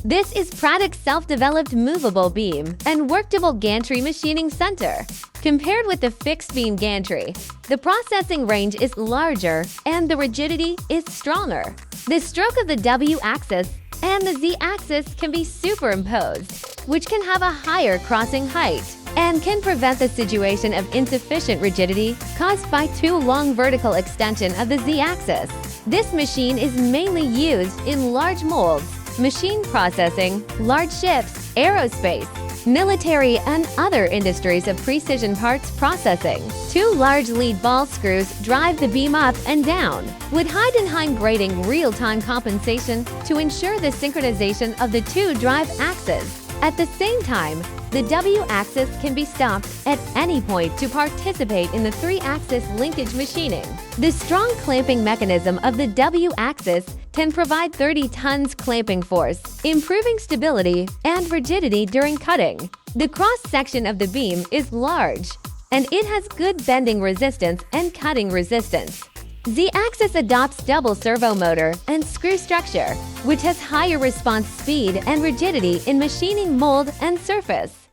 This is Pratic's self-developed movable beam and workable gantry machining center. Compared with the fixed beam gantry, the processing range is larger and the rigidity is stronger. The stroke of the W-axis and the Z-axis can be superimposed, which can have a higher crossing height and can prevent the situation of insufficient rigidity caused by too long vertical extension of the Z-axis. This machine is mainly used in large molds, machine processing, large ships, aerospace, military, and other industries of precision parts processing. Two large lead ball screws drive the beam up and down, with Heidenheim grating real-time compensation to ensure the synchronization of the two drive axes. At the same time, the W-axis can be stopped at any point to participate in the 3-axis linkage machining. The strong clamping mechanism of the W-axis can provide 30 tons clamping force, improving stability and rigidity during cutting. The cross-section of the beam is large, and it has good bending resistance and cutting resistance. Z-axis adopts double servo motor and screw structure, which has higher response speed and rigidity in machining mold and surface.